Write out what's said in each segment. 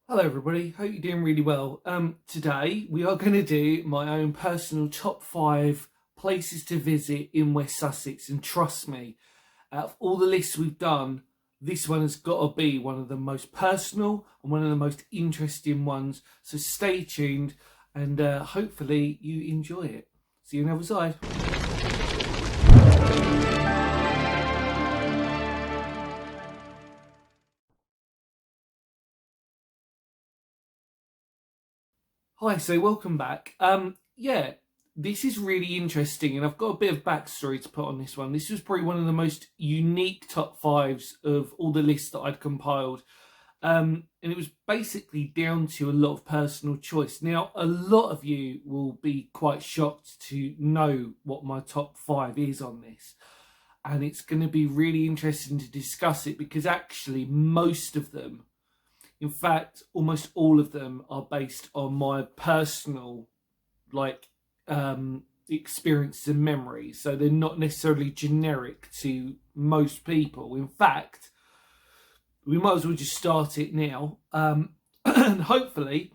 Hello everybody, hope you're doing really well. Today we are going to do my own personal top 5 places to visit in West Sussex, and trust me, out of all the lists we've done, this one has got to be one of the most personal and one of the most interesting ones, so stay tuned and hopefully you enjoy it. See you on the other side. Hi, so welcome back. Yeah, this is really interesting, and I've got a bit of backstory to put on this one. This was probably one of the most unique top fives of all the lists that I'd compiled. And it was basically down to a lot of personal choice. Now, a lot of you will be quite shocked to know what my top 5 is on this. And it's going to be really interesting to discuss it because actually most of them, in fact, almost all of them are based on my personal, like, experiences and memories. So they're not necessarily generic to most people. In fact, we might as well just start it now. And hopefully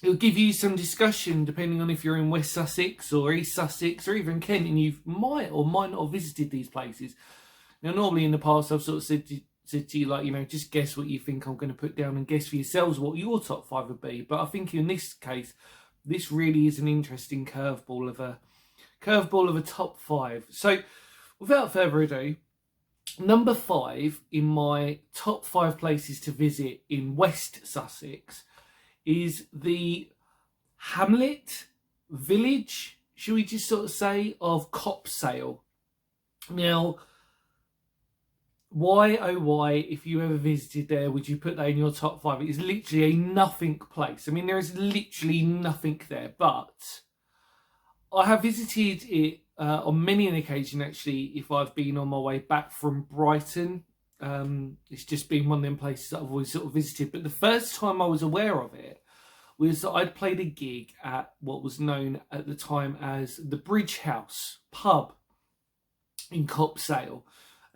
it'll give you some discussion depending on if you're in West Sussex or East Sussex or even Kent and you might or might not have visited these places. Now, normally in the past, I've sort of said to you, like, just guess what you think I'm going to put down and guess for yourselves what your top 5 would be. But I think in this case, this really is an interesting curveball of a top 5. So without further ado, number 5 in my top 5 places to visit in West Sussex is the Hamlet Village, should we just sort of say, of Copsale. Now, why, oh why, if you ever visited there, would you put that in your top 5? It is literally a nothing place. I mean, there is literally nothing there, but I have visited it on many an occasion, actually, if I've been on my way back from Brighton. It's just been one of them places that I've always sort of visited. But the first time I was aware of it was that I'd played a gig at what was known at the time as the Bridge House pub in Copsale.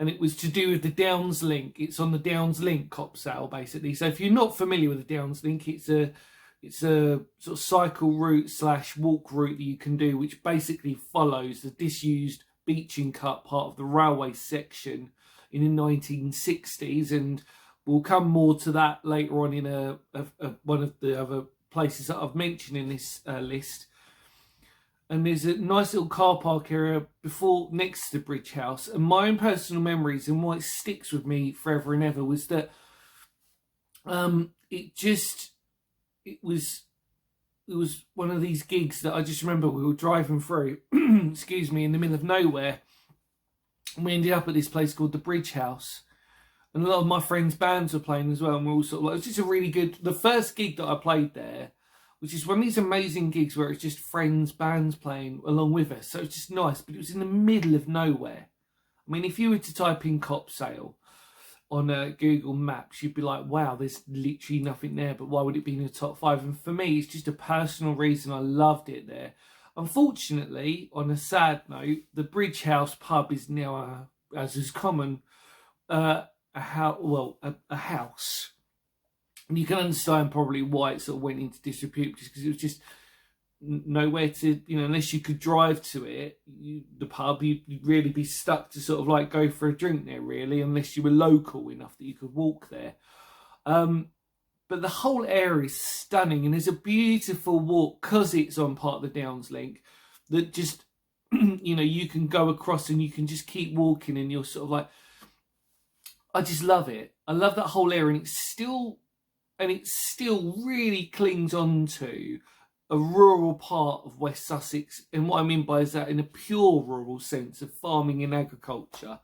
And it was to do with the Downs Link. It's on the Downs Link, Copsale, basically. So if you're not familiar with the Downs Link, it's a sort of cycle route / walk route that you can do, which basically follows the disused Beeching Cut part of the railway section in the 1960s. And we'll come more to that later on in one of the other places that I've mentioned in this list. And there's a nice little car park area before, next to the Bridge House. And my own personal memories and why it sticks with me forever and ever was that it was one of these gigs that I just remember we were driving through, excuse me, in the middle of nowhere. And we ended up at this place called the Bridge House. And a lot of my friends' bands were playing as well. And we were all sort of like, it was just a really good, the first gig that I played there, which is one of these amazing gigs where it's just friends, bands playing along with us. So it's just nice, but it was in the middle of nowhere. I mean, if you were to type in Copsale on Google Maps, you'd be like, wow, there's literally nothing there, but why would it be in the top 5? And for me, it's just a personal reason I loved it there. Unfortunately, on a sad note, the Bridge House pub is now, as is common, a house. And you can understand probably why it sort of went into disrepute, just because it was just nowhere to, unless you could drive to it, the pub, you'd really be stuck to sort of like go for a drink there, really, unless you were local enough that you could walk there. But the whole area is stunning, and there's a beautiful walk because it's on part of the Downs Link that just, you can go across and you can just keep walking, and you're sort of like, I just love it. I love that whole area, and it still really clings on to a rural part of West Sussex. And what I mean by is that in a pure rural sense of farming and agriculture.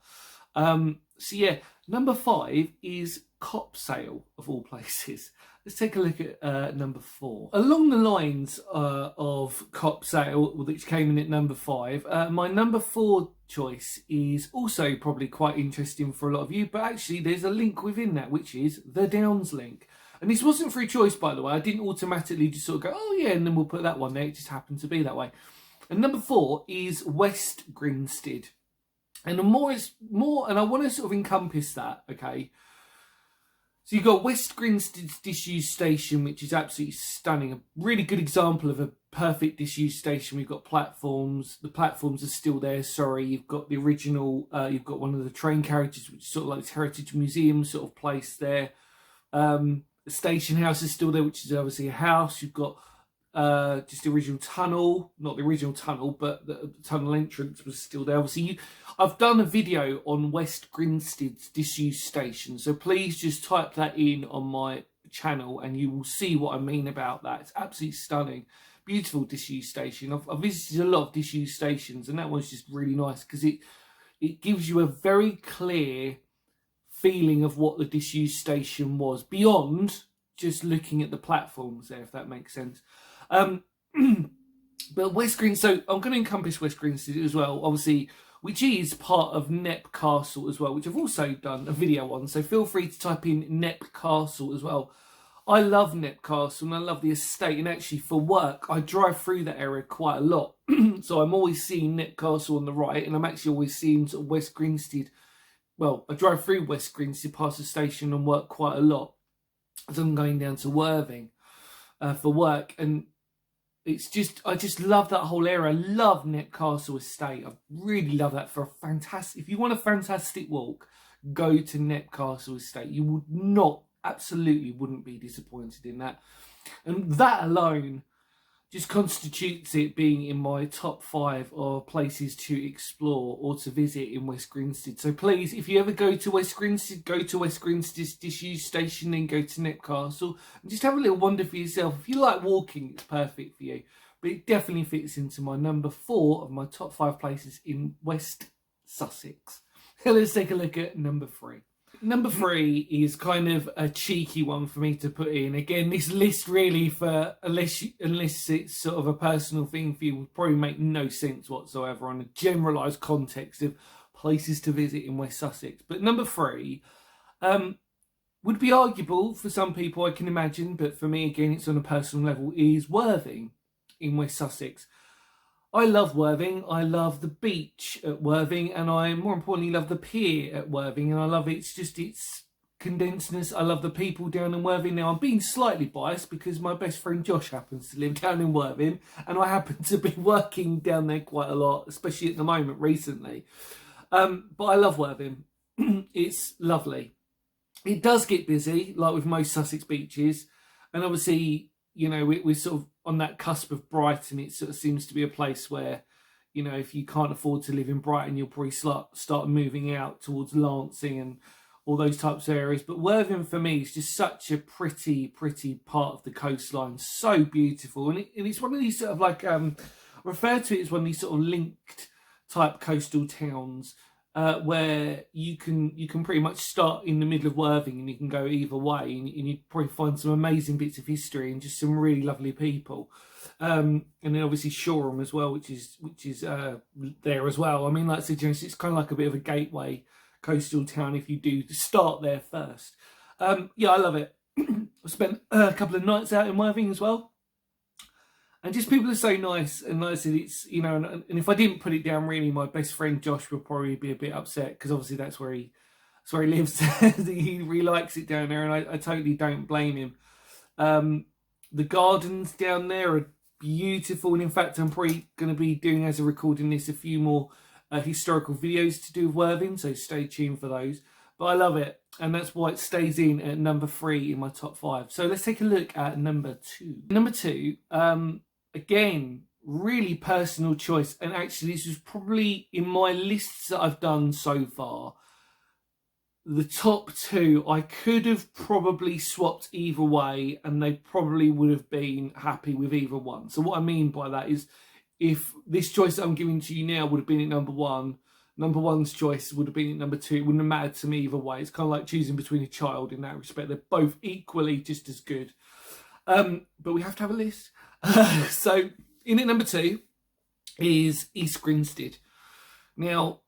So yeah, number 5 is Copsale, of all places. Let's take a look at number 4. Along the lines of Copsale, which came in at number 5, my number 4 choice is also probably quite interesting for a lot of you, but actually there's a link within that, which is the Downs Link. And this wasn't through choice, by the way. I didn't automatically just sort of go, oh yeah, and then we'll put that one there. It just happened to be that way. And number 4 is West Greenstead. And the more, and I want to sort of encompass that, okay? So you've got West Grinstead's disused station, which is absolutely stunning. A really good example of a perfect disused station. We've got platforms. The platforms are still there, sorry. You've got the original, you've got one of the train carriages, which is sort of like this heritage museum sort of place there. The station house is still there, which is obviously a house. You've got just the original tunnel, not the original tunnel, but the tunnel entrance was still there. Obviously, I've done a video on West Grinstead's disused station, so please just type that in on my channel and you will see what I mean about that. It's absolutely stunning. Beautiful disused station. I've visited a lot of disused stations, and that one's just really nice because it gives you a very clear feeling of what the disused station was, beyond just looking at the platforms there, if that makes sense. But West Green, so I'm going to encompass West Greenstead as well, obviously, which is part of Knepp Castle as well, which I've also done a video on, so feel free to type in Knepp Castle as well. I love Knepp Castle and I love the estate, and actually for work I drive through that area quite a lot. So I'm always seeing Knepp Castle on the right, and I'm actually always seeing sort of West Greenstead. Well, I drive through West Greenstead past the station and work quite a lot as I'm going down to Worthing for work, and it's just, I just love that whole area. I love Knepp Castle Estate. I really love that for a fantastic, if you want a fantastic walk, go to Knepp Castle Estate. You would not, absolutely wouldn't be disappointed in that. And that alone just constitutes it being in my top 5 of places to explore or to visit in West Greenstead. So please, if you ever go to West Greenstead, go to West Greenstead's disused station, then go to Knepp Castle and just have a little wander for yourself. If you like walking, it's perfect for you. But it definitely fits into my number 4 of my top 5 places in West Sussex. Let's take a look at number 3. Number 3 is kind of a cheeky one for me to put in. Again, this list really, for unless it's sort of a personal thing for you, would probably make no sense whatsoever on a generalised context of places to visit in West Sussex. But number 3 would be arguable for some people, I can imagine, but for me, again, it's on a personal level, is Worthing in West Sussex. I love Worthing. I love the beach at Worthing, and I, more importantly, love the pier at Worthing, and I love its condensedness. I love the people down in Worthing. Now, I'm being slightly biased because my best friend Josh happens to live down in Worthing, and I happen to be working down there quite a lot, especially at the moment recently. But I love Worthing. It's lovely. It does get busy, like with most Sussex beaches, and obviously, you know, we're sort of on that cusp of Brighton. It sort of seems to be a place where, you know, if you can't afford to live in Brighton, you'll probably start moving out towards Lancing and all those types of areas. But Worthing for me is just such a pretty part of the coastline. So beautiful. And it's one of these sort of like, I refer to it as one of these sort of linked type coastal towns where you can pretty much start in the middle of Worthing and you can go either way, and you probably find some amazing bits of history and just some really lovely people. And then obviously Shoreham as well, which is there as well. I mean, like I said, it's kind of like a bit of a gateway coastal town if you do start there first. Yeah, I love it. I spent a couple of nights out in Worthing as well. And just people are so nice, and like I said, it's, you know, and if I didn't put it down, really, my best friend Josh would probably be a bit upset because obviously that's where he lives. He really likes it down there, and I totally don't blame him. The gardens down there are beautiful, and in fact, I'm probably going to be doing, as a recording this, a few more historical videos to do with Worthing, so stay tuned for those. But I love it, and that's why it stays in at number 3 in my top 5. So let's take a look at number 2. Number 2. Again, really personal choice, and actually this was probably in my lists that I've done so far, the top 2 I could have probably swapped either way, and they probably would have been happy with either one. So what I mean by that is, if this choice that I'm giving to you now would have been at number 1, number 1's choice would have been at number 2. It wouldn't have mattered to me either way. It's kind of like choosing between a child in that respect. They're both equally just as good. But we have to have a list. So in at number 2 is East Grinstead. Now,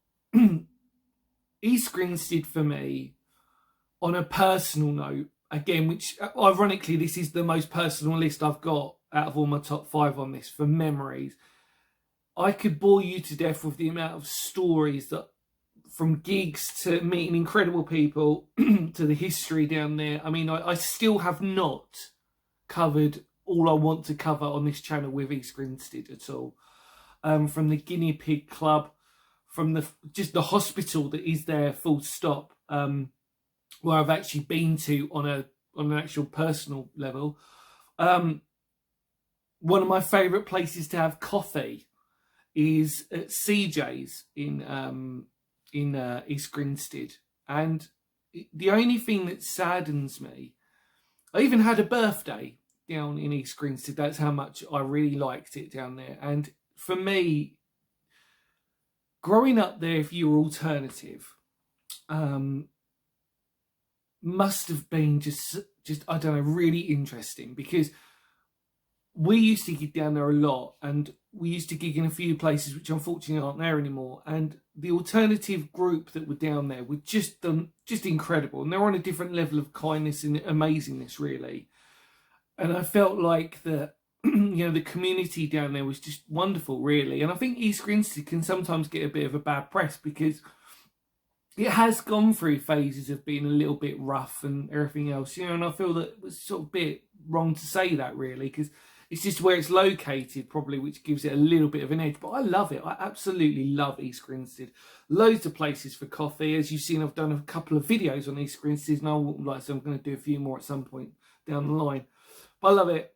East Grinstead for me, on a personal note, again, which ironically this is the most personal list I've got out of all my top 5 on this for memories. I could bore you to death with the amount of stories that from gigs to meeting incredible people to the history down there. I mean, I still have not covered all I want to cover on this channel with East Grinstead at all. From the guinea pig club, from just the hospital that is there, full stop, where I've actually been to on an actual personal level. One of my favourite places to have coffee is at CJ's in East Grinstead. And the only thing that saddens me, I even had a birthday down in East Grinstead. That's how much I really liked it down there. And for me, growing up there, if you were alternative, must have been just I don't know, really interesting, because we used to gig down there a lot, and we used to gig in a few places which unfortunately aren't there anymore. And the alternative group that were down there were just incredible, and they're on a different level of kindness and amazingness, really. And I felt like the the community down there was just wonderful, really. And I think East Grinstead can sometimes get a bit of a bad press because it has gone through phases of being a little bit rough and everything else, and I feel that it was sort of a bit wrong to say that, really, because it's just where it's located, probably, which gives it a little bit of an edge. But I love it. I absolutely love East Grinstead. Loads of places for coffee. As you've seen, I've done a couple of videos on East Grinstead, and I'm going to do a few more at some point down the line. But I love it.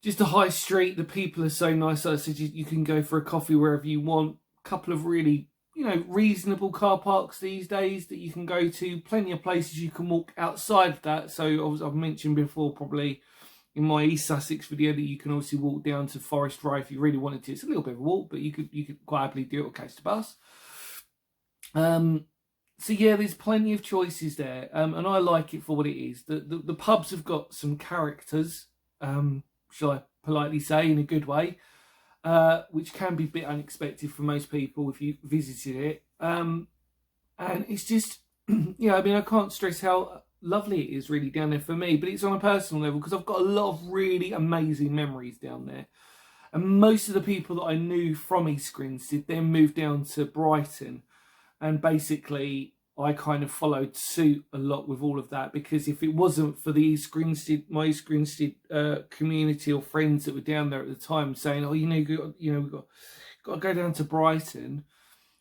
Just a high street. The people are so nice. Like I said, you can go for a coffee wherever you want. A couple of really, reasonable car parks these days that you can go to. Plenty of places you can walk outside of that. So I've mentioned before, probably in my East Sussex video, that you can obviously walk down to Forest Drive if you really wanted to. It's a little bit of a walk, but you could quite happily do it or catch the bus. So yeah, there's plenty of choices there, and I like it for what it is. The pubs have got some characters, shall I politely say, in a good way, which can be a bit unexpected for most people if you visited it. And it's just, I can't stress how lovely it is really down there for me, but it's on a personal level because I've got a lot of really amazing memories down there. And most of the people that I knew from East Grinstead then moved down to Brighton. And basically, I kind of followed suit a lot with all of that, because if it wasn't for the my East Grinstead community or friends that were down there at the time saying, we've got to go down to Brighton,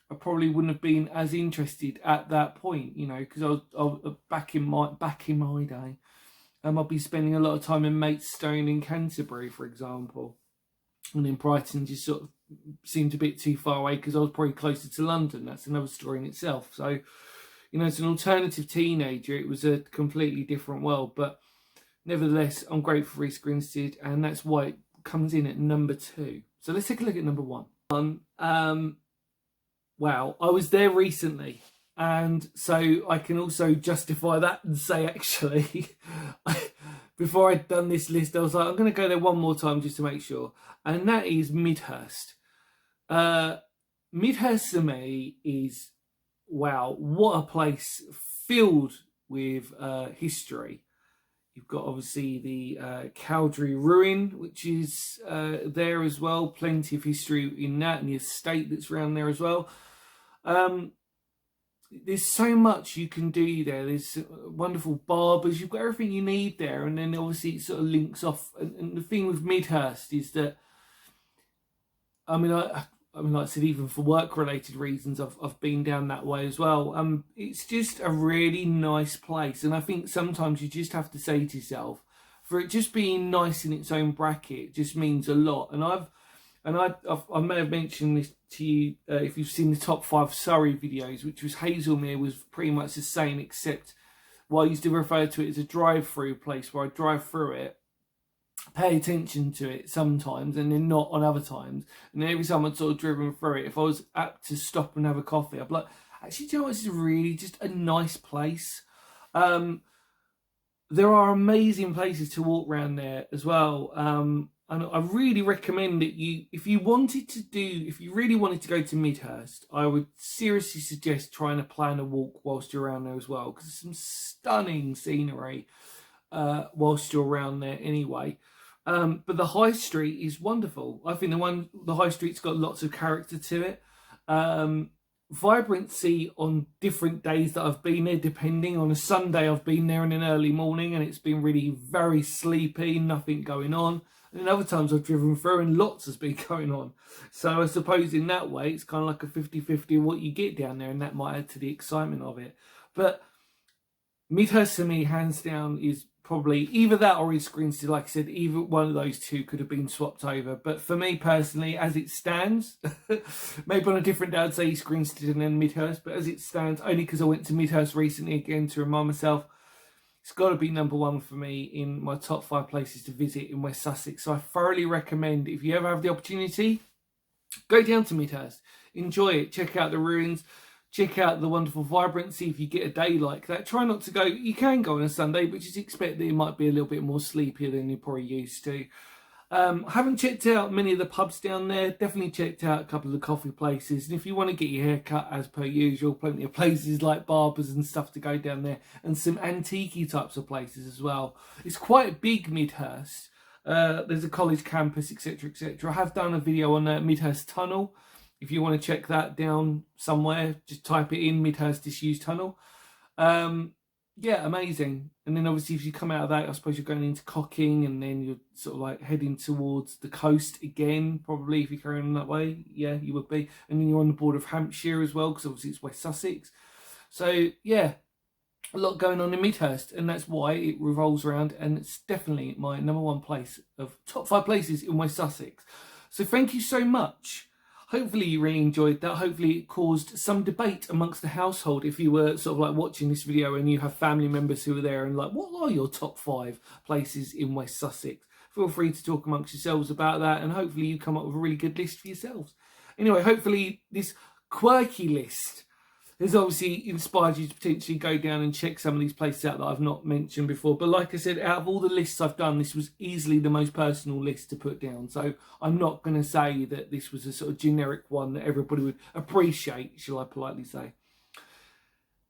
I probably wouldn't have been as interested at that point, because I was back in my day. I'd be spending a lot of time in Maidstone in Canterbury, for example, and then Brighton just sort of seemed a bit too far away because I was probably closer to London. That's another story in itself. So, as an alternative teenager, it was a completely different world. But nevertheless, I'm grateful for East Grinstead, and that's why it comes in at number 2. So let's take a look at number 1. Wow, I was there recently, and so I can also justify that and say, actually, before I'd done this list, I was like, I'm going to go there one more time just to make sure. And that is Midhurst. Midhurst to me is, wow, what a place filled with history. You've got obviously the Cowdrey Ruin, which is there as well. Plenty of history in that, and the estate that's around there as well. There's so much you can do there. There's wonderful barbers. You've got everything you need there. And then obviously it sort of links off. And the thing with Midhurst is that, like I said, even for work-related reasons, I've been down that way as well. It's just a really nice place. And I think sometimes you just have to say to yourself, for it just being nice in its own bracket just means a lot. And I may have mentioned this to you if you've seen the top 5 Surrey videos, which was Hazelmere was pretty much the same, except I used to refer to it as a drive-through place where I drive through it, pay attention to it sometimes, and then not on other times. And then every time I'd sort of driven through it, if I was apt to stop and have a coffee, I'd be like, actually, do you know what? This is really just a nice place. There are amazing places to walk around there as well. And I really recommend that if you really wanted to go to Midhurst, I would seriously suggest trying to plan a walk whilst you're around there as well, because there's some stunning scenery whilst you're around there anyway. But the high street is wonderful. I think the high street's got lots of character to it. Vibrancy on different days that I've been there, depending. On a Sunday I've been there in an early morning and it's been really very sleepy, nothing going on. And other times I've driven through and lots has been going on. So I suppose in that way it's kind of like a 50-50 of what you get down there, and that might add to the excitement of it. But Midhurst to me, hands down, is probably either that or East Grinstead. Like I said, either one of those two could have been swapped over. But for me personally, as it stands, maybe on a different day I'd say East Grinstead and then Midhurst. But as it stands, only because I went to Midhurst recently again to remind myself, it's got to be number one for me in my top 5 places to visit in West Sussex. So I thoroughly recommend, if you ever have the opportunity, go down to Midhurst, enjoy it, check out the ruins, check out the wonderful vibrancy. If you get a day like that, try not to go. You can go on a Sunday, but just expect that it might be a little bit more sleepier than you're probably used to. I haven't checked out many of the pubs down there. Definitely checked out a couple of the coffee places. And if you want to get your hair cut, as per usual, plenty of places like barbers and stuff to go down there. And some antique types of places as well. It's quite big, Midhurst. There's a college campus, etc, etc. I have done a video on Midhurst Tunnel. If you want to check that down somewhere, just type it in, Midhurst Disused Tunnel. Yeah, amazing. And then obviously if you come out of that, I suppose you're going into Cocking, and then you're sort of like heading towards the coast again, probably, if you're carrying on that way. Yeah, you would be. And then you're on the border of Hampshire as well, because obviously it's West Sussex. So yeah, a lot going on in Midhurst, and that's why it revolves around, and it's definitely my number 1 place of top 5 places in West Sussex. So thank you so much. Hopefully you really enjoyed that. Hopefully it caused some debate amongst the household. If you were sort of like watching this video and you have family members who are there and like, what are your top 5 places in West Sussex? Feel free to talk amongst yourselves about that, and hopefully you come up with a really good list for yourselves. Anyway, hopefully this quirky list has obviously inspired you to potentially go down and check some of these places out that I've not mentioned before. But like I said, out of all the lists I've done, this was easily the most personal list to put down. So I'm not going to say that this was a sort of generic one that everybody would appreciate, shall I politely say.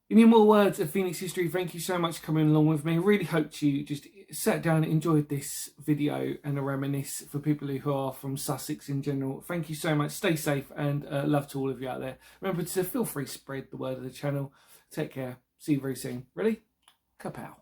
In your more words of Phoenix history, thank you so much for coming along with me. I really hope you just sat down and enjoyed this video and a reminisce for people who are from Sussex in general. Thank you so much. Stay safe, and love to all of you out there. Remember to feel free to spread the word of the channel. Take care. See you very soon. Ready? Kapow.